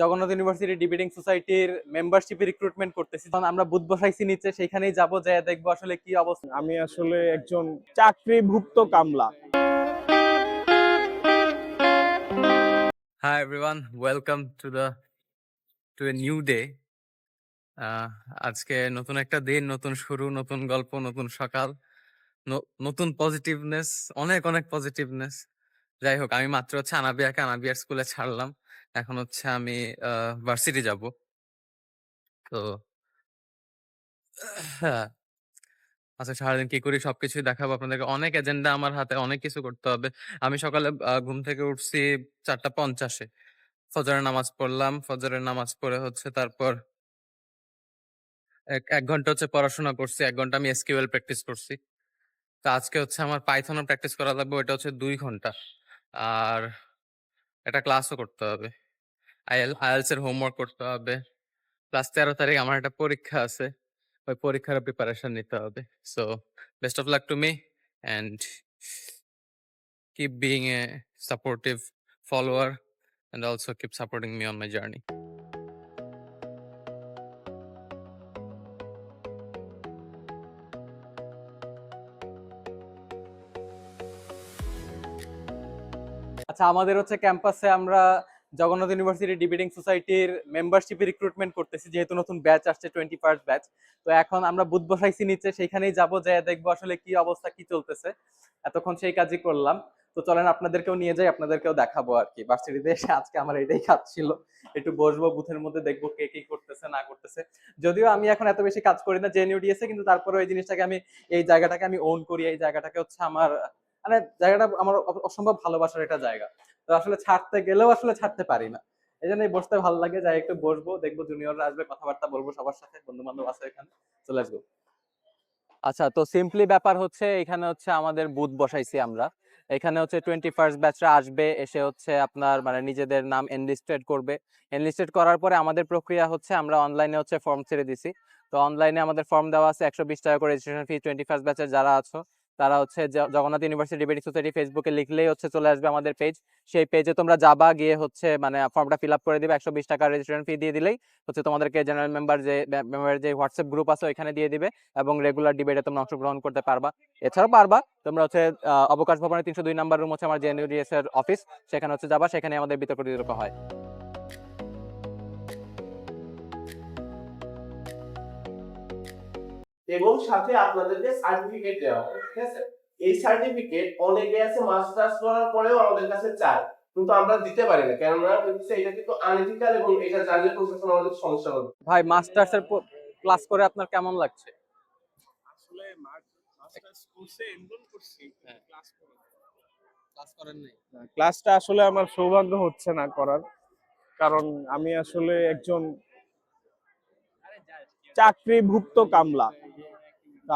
Jagannath university debating সোসাইটির membership recruitment করতেছি, তখন আমরা বুথ বসাইছি নিচে, সেইখানেই যাবো, যে দেখবো আসলে কি অবস্থা। আমি আসলে একজন চাকরিভুক্ত কামলা। Hi everyone, welcome to a new day. আজকে নতুন একটা দিন, নতুন শুরু, নতুন গল্প, নতুন সকাল, নতুন পজিটিভনেস, অনেক অনেক পজিটিভনেস। যাই হোক, আমি মাত্র আনাবিয়ার স্কুলে ছাড়লাম। এখন আমি ভার্সিটি যাব। তো হ্যাঁ, আচ্ছা, সারাদিন কি করি সবকিছুই দেখাবো আপনাদেরকে। অনেক এজেন্ডা আমার হাতে, অনেক কিছু করতে হবে। আমি সকালে ঘুম থেকে উঠছি 4:50-এ। ফজরের নামাজ পড়লাম। ফজরের নামাজ পড়ে তারপর এক ঘন্টা পড়াশোনা করছি। 1 ঘন্টা আমি এসকিউএল প্র্যাকটিস করছি। তো আজকে আমার পাইথনও প্র্যাকটিস করা লাগবে, ওটা 2 ঘন্টা। আর একটা ক্লাসও করতে হবে, আইএলস এর হোমওয়ার্ক করতে হবে। প্লাস 13 তারিখ আমার একটা পরীক্ষা আছে, ওই পরীক্ষার প্রিপারেশন নিতে হবে। So best of luck to me and keep being a supportive follower and also keep supporting me on my journey. আচ্ছা, আমাদের ক্যাম্পাসে আমরা জগন্নাথ ইউনিভার্সিটি ডিবেটিং সোসাইটির মেম্বারশিপ রিক্রুটমেন্ট করতেছি, যেহেতু নতুন ব্যাচ আসছে, 21st ব্যাচ। তো এখন আমরা বুথ বসাইছি নিচে, সেইখানেই যাবো, যে দেখবো আসলে কি অবস্থা, কি চলতেছে। এতক্ষণ সেই কাজই করলাম। তো চলেন আপনাদেরকেও নিয়ে যাই, আপনাদেরকেও দেখাবো আর কি। ভার্সিটিতে এসে আজকে আমার এটাই কাজ ছিল, একটু বসবো বুথের মধ্যে, দেখবো কে কি করতেছে না করতেছে। যদিও আমি এখন এত বেশি কাজ করি না জেএনইউডিএস এ, কিন্তু তারপরে এই জিনিসটাকে এই জায়গাটাকে আমি ওন করি। এই জায়গাটাকে আমার মানে জায়গাটা আমার অসম্ভব ভালোবাসার একটা জায়গা। তো আসলে ছাড়তে গেলেও আসলে ছাড়তে পারি না। এই জন্যই বসতে ভালো লাগে, যাই একটু বসবো, দেখবো জুনিয়ররা আসবে, কথাবার্তা বলবো সবার সাথে, বন্ধু বান্ধব আছে এখানে। চলে আসবো। আচ্ছা, তো সিম্পলি ব্যাপার এখানে আমাদের বুথ বসাইছি আমরা। এখানে 21st ব্যাচরা আসবে, এসে আপনার মানে নিজেদের নাম এনলিস্টেড করবে। এনলিস্টেড করার পরে আমাদের প্রক্রিয়া আমরা অনলাইনে ফর্ম ছেড়ে দিছি। তো অনলাইনে আমাদের ফর্ম দেওয়া আছে, 120 টাকা করে রেজিস্ট্রেশন ফি। 21st ব্যাচের যারা আছো তারা জগন্নাথ ইউনিভার্সিটি ডিবেটিং সোসাইটি ফেসবুকে লিখলেই চলে আসবে আমাদের পেজ। সেই পেজে তোমরা যাবা, গিয়ে মানে ফর্মটা ফিল আপ করে দিবে। 120 টাকা রেজিস্ট্রেশন ফি দিয়ে দিলেই তোমাদেরকে জেনারেল মেম্বারের যে হোয়াটসঅ্যাপ গ্রুপ আছে ওইখানে দিয়ে দিবে, এবং রেগুলার ডিবেটে তোমরা অংশগ্রহণ করতে পারবা। এছাড়াও পারবা তোমরা অবকাশ ভবনের 302 নাম্বার রুম আমার জেএনইউডিএস এর অফিস, সেখানে যাবা, সেখানে আমাদের বিতর্ক বিতর্ক হয়। এবং সাথে আপনাদেরকে সার্টিফিকেট দেওয়া হবে, ঠিক আছে? এই সার্টিফিকেট অনেকে আছে মাস্টার্স করার পরেও আমাদের কাছে চায়, কিন্তু আমরা দিতে পারি না, কেননা এটা কিন্তু আনএথিক্যাল এবং এটা জানলে প্রশাসন আমাদের সমস্যা হবে। ভাই, মাস্টার্স এর ক্লাস করে আপনার কেমন লাগছে? আসলে মাস্টার্স কোর্সে এনরোল করছি, ক্লাস করেন নাই? ক্লাসটা আসলে আমার সৌভাগ্য হচ্ছে না করার, কারণ আমি আসলে একজন চাকরিভুক্ত কামলা।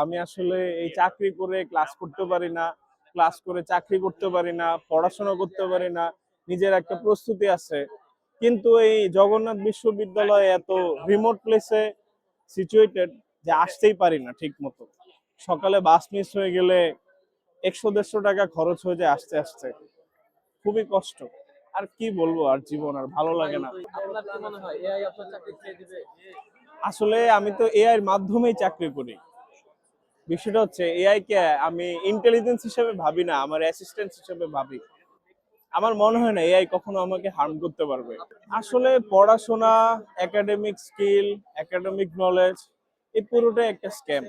আমি আসলে এই চাকরি করে ক্লাস করতে পারি না, ক্লাস করে চাকরি করতে পারি না, পড়াশোনা করতে পারি না। নিজের একটা প্রস্তুতি আছে, কিন্তু এই জগন্নাথ বিশ্ববিদ্যালয় এত রিমোট প্লেসে সিচুয়েটেড যে আসতেই পারি না ঠিক মতো। সকালে বাস মিস হয়ে গেলে 100-150 টাকা খরচ হয়ে যায় আসতে আসতে, খুবই কষ্ট। আর কি বলবো, আর জীবন আর ভালো লাগে না। আপনার কি মনে হয় এআই আপনার চাকরি খেয়ে দিবে? আসলে আমি তো এআই এর মাধ্যমেই চাকরি করি। বিষয়টা এআই কে আমি ইন্টেলিজেন্স হিসেবে ভাবি না, আমার অ্যাসিস্ট্যান্ট হিসেবে ভাবি। আমার মনে হয় না এআই কখনো আমাকে হার্ম করতে পারবে। আসলে পড়াশোনা, একাডেমিক স্কিল, একাডেমিক নলেজ, এই পুরোটাই একটা স্ক্যাম।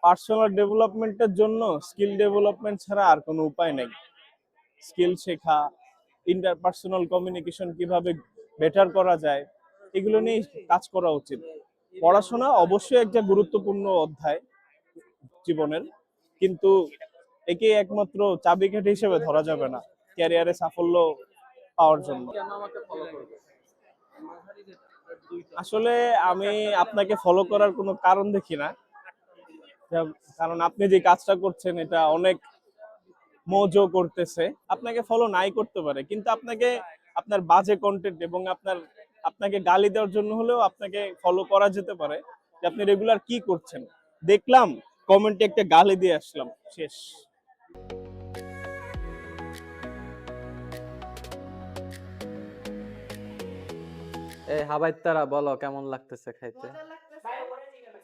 পার্সোনাল ডেভেলপমেন্টের জন্য স্কিল ডেভেলপমেন্ট ছাড়া আর কোনো উপায় নেই। স্কিল শেখা, ইন্টারপার্সোনাল কমিউনিকেশন কিভাবে বেটার করা যায়, এগুলো নিয়ে কাজ করা উচিত। পড়াশোনা অবশ্যই একটা গুরুত্বপূর্ণ অধ্যায় জীবনের, কিন্তু একে একমাত্র চাবিকাঠি হিসেবে ধরা যাবে না ক্যারিয়ারে সাফল্য পাওয়ার জন্য। আসলে আমি আপনাকে ফলো করার কোনো কারণ দেখি না, কারণ আপনি যে কাজটা করছেন এটা অনেক মজো করতেছে। আপনাকে ফলো নাই করতে পারে, কিন্তু আপনাকে আপনার বাজে কন্টেন্ট এবং আপনাকে গালি দেওয়ার জন্য হলেও আপনাকে ফলো করা যেতে পারে, যে আপনি রেগুলার কি করছেন। দেখলাম কমেন্টে একটা গালি দিয়ে আসলাম, শেষ। এই হাবাইত্তারা বলো কেমন লাগতেছে খাইতে?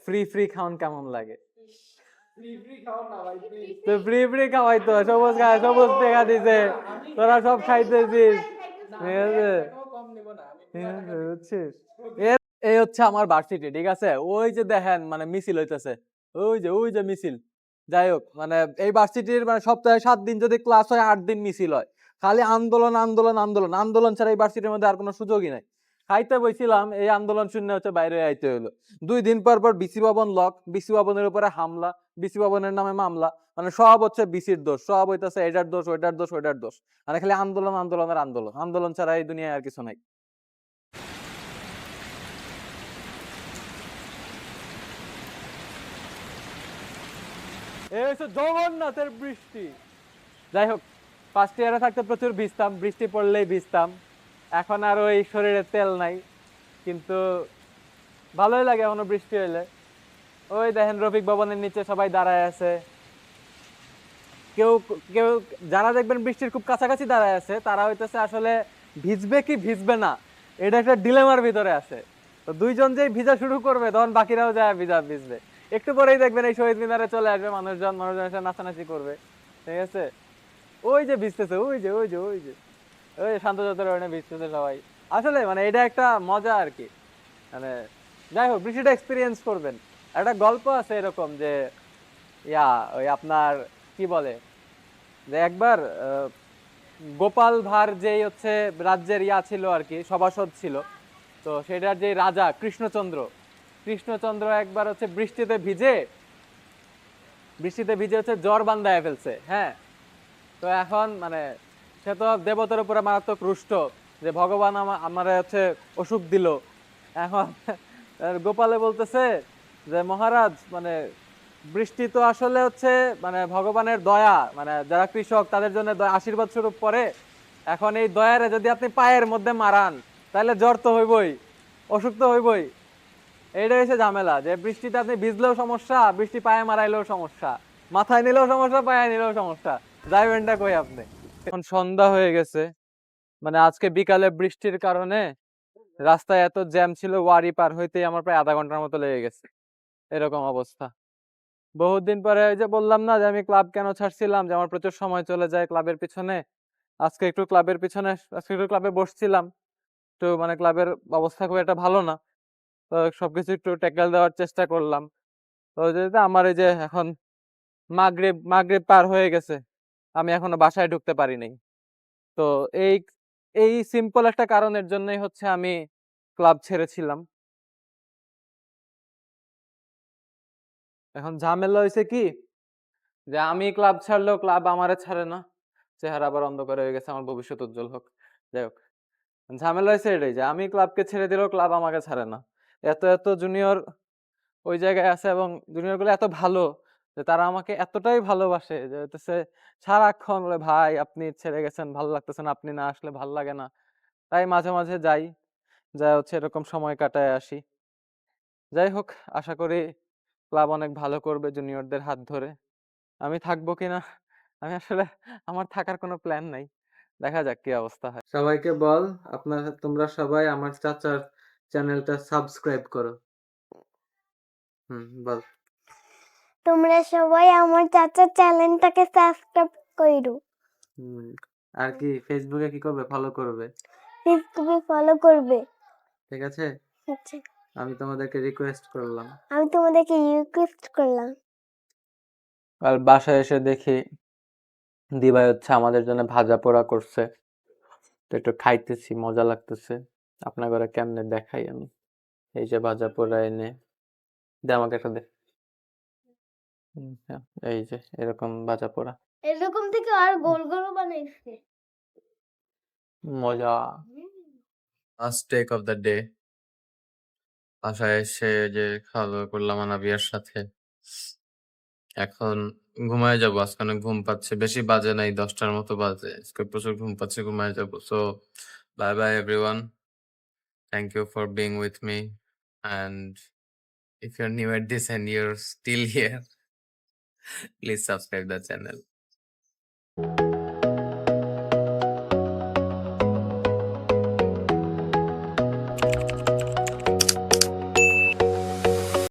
ফ্রি ফ্রি খাওন কেমন লাগে? তো ফ্রি ফ্রি খাওয়াই তো, সবুজ খায়, সবুজ টাকা দিছে, তোরা সব খাইতেছিস, ঠিক আছে? ঠিক আছে, বুঝছিস? এই হচ্ছে আমার ভার্সিটি, ঠিক আছে? ওই যে দেখেন মানে মিছিল হইতেছে, ওই যে মিছিল। যাই হোক, মানে এই ভার্সিটির মানে সপ্তাহে 7 দিন যদি ক্লাস হয়, 8 দিন মিছিল হয়। খালি আন্দোলন আন্দোলন আন্দোলন আন্দোলন ছাড়া এই ভার্সিটির মধ্যে আর কোনো সুযোগই নাই। খাইতে বইছিলাম, এই আন্দোলন শূন্য হচ্ছে বাইরে আইতে হইলো। 2 দিন পর পর বিসি ভবন লক, বিসি ভবনের উপরে হামলা, বিসি ভবনের নামে মামলা, মানে সব হচ্ছে বিসির দোষ, সব হইতাছে এটার দোষ, ওইটার দোষ, ওইটার দোষ। মানে খালি আন্দোলন আন্দোলনের আন্দোলন, আন্দোলন ছাড়া এই দুনিয়ায় আর কিছু নাই। এই হচ্ছে জগন্নাথের বৃষ্টি। যাই হোক, ফার্স্ট ইয়ারে থাকতে প্রচুর ভিজতাম, বৃষ্টি পড়লেই ভিজতাম। এখন আর ওই শরীরে তেল নাই, কিন্তু ভালোই লাগে এখনো বৃষ্টি হইলে। ওই দেখেন রফিক ভবনের নিচে সবাই দাঁড়ায় আছে। কেউ কেউ যারা দেখবেন বৃষ্টির খুব কাছাকাছি দাঁড়ায় আছে, তারা হইতেছে আসলে ভিজবে কি ভিজবে না, এটা একটা ডিলেমার ভিতরে আছে। তো দুইজন যেই ভিজা শুরু করবে, তখন বাকিরাও যায় ভিজবে। একটু পরেই দেখবেন এই শহীদ মিনারে চলে আসবে মানুষজন, এসে নাচানাচি করবে, ঠিক আছে? ওই যে ভিজতেছে, ওই শান্ত চতুরণে ভিজতেছে সবাই। আসলে মানে এটা একটা মজা আর কি। মানে যাই হোক, বৃষ্টিটা এক্সপিরিয়েন্স করবেন। একটা গল্প আছে এরকম যে, ওই আপনার কি বলে, যে একবার গোপাল ভাঁড় যেই হচ্ছে রাজ্যের ছিল আর কি, সভাসদ ছিল। তো সেটার যে রাজা কৃষ্ণচন্দ্র একবার হচ্ছে বৃষ্টিতে ভিজে হচ্ছে জ্বর বান্ধায় ফেলছে, হ্যাঁ। তো এখন মানে সে তো দেবতার উপরে মারাত্মক রুষ্ট, যে ভগবান আমারে হচ্ছে অসুখ দিল। এখন গোপালে বলতেছে যে মহারাজ, মানে বৃষ্টি তো আসলে হচ্ছে মানে ভগবানের দয়া, মানে যারা কৃষক তাদের জন্য আশীর্বাদ স্বরূপ পরে। এখন এই দয়ারে যদি আপনি পায়ের মধ্যে মারান, তাহলে জ্বর তো হইবই, অসুখ তো হইবই। এইটা হচ্ছে ঝামেলা, যে বৃষ্টিতে আপনি ভিজলেও সমস্যা, বৃষ্টি পায়ে মারাইলেও সমস্যা, মাথায় নিলেও সমস্যা, পায়ে নিলেও সমস্যা। যাইবেনটা কই আপনি? এখন সন্ধ্যা হয়ে গেছে, মানে আজকে বিকালে বৃষ্টির কারণে রাস্তায় এত জ্যাম ছিল, ওয়ারি পার হইতেই আমার প্রায় আধা ঘন্টার মতো লেগে গেছে। এরকম অবস্থা। বহুত দিন পরে, ওই যে বললাম না যে আমি ক্লাব কেন ছাড়ছিলাম, যে আমার প্রচুর সময় চলে যায় ক্লাবের পিছনে। আজকে একটু ক্লাবে বসছিলাম। তো মানে ক্লাবের অবস্থা খুব একটা ভালো না। তো সবকিছু একটু ট্যাকেল দেওয়ার চেষ্টা করলাম। তো যেটা আমার এই যে এখন মাগরিব পার হয়ে গেছে, আমি এখনো বাসায় ঢুকতে পারি নাই। তো এই এই সিম্পল একটা কারণের জন্যই হচ্ছে আমি ক্লাব ছেড়েছিলাম। এখন ঝামেলা হয়েছে কি, যে আমি ক্লাব ছাড়লেও ক্লাব আমারে ছাড়ে না। চেহারা আবার অন্ধকার হয়ে গেছে, আমার ভবিষ্যৎ উজ্জ্বল হোক। যাই হোক, ঝামেলা হয়েছে এটাই যে আমি ক্লাবকে ছেড়ে দিলেও ক্লাব আমাকে ছাড়ে না। এত এত জুনিয়র ওই জায়গায় আছে, এবং জুনিয়র গুলো এত ভালো যে তারা আমাকে এতটাই ভালোবাসে যে হচ্ছে সারাক্ষণ বলে, ভাই আপনি ছেড়ে গেছেন, ভালো লাগতেছে না, আপনি না আসলে ভাল লাগে না। তাই মাঝে মাঝে যাই, যা হচ্ছে এরকম সময় কাটায় আসি। যাই হোক, আশা করি ক্লাব অনেক ভালো করবে জুনিয়রদের হাত ধরে। আমি থাকবো কিনা, আমি আসলে আমার থাকার কোনো প্ল্যান নাই, দেখা যাক কি অবস্থা হয়। সবাইকে বল, তোমরা সবাই আমার চাচার চ্যানেলটা সাবস্ক্রাইব করো। বল। তোমরা সবাই আমার চাচার চ্যানেলটাকে সাবস্ক্রাইব করো। আর কি ফেসবুকে কি করবে, ফলো করবে, ফেসবুকে ফলো করবে, ঠিক আছে? আচ্ছা, আমি তোমাদেরকে রিকোয়েস্ট করলাম। আমি তোমাদেরকে রিকোয়েস্ট করলাম। আর বাসায় এসে দেখি দিবাই হচ্ছে আমাদের জন্য ভাজা পোড়া করছে, তো একটু খাইতেছি, মজা লাগতেছে। আপনার ঘরে কেমনে দেখাই আমি। এই যে ভাজা পোড়া এনে দে, আমাকে একটা দে। হ্যাঁ, এই যে এরকম ভাজা পোড়া, এরকম থেকে আর গোল গোল বানাইছে, মজা। Last take of the day. বাসায় এসে যে খাওয়া দাওয়া করলাম আনাবিয়ার সাথে, এখন ঘুমায় যাবো। আজকে অনেক ঘুম পাচ্ছে, বেশি বাজে নাই, 10টার মতো বাজে। আজকে প্রচুর ঘুম পাচ্ছে, ঘুমায় যাবো। So bye bye everyone, thank you for being with me, and if you're new at this and you're still here, please subscribe the channel.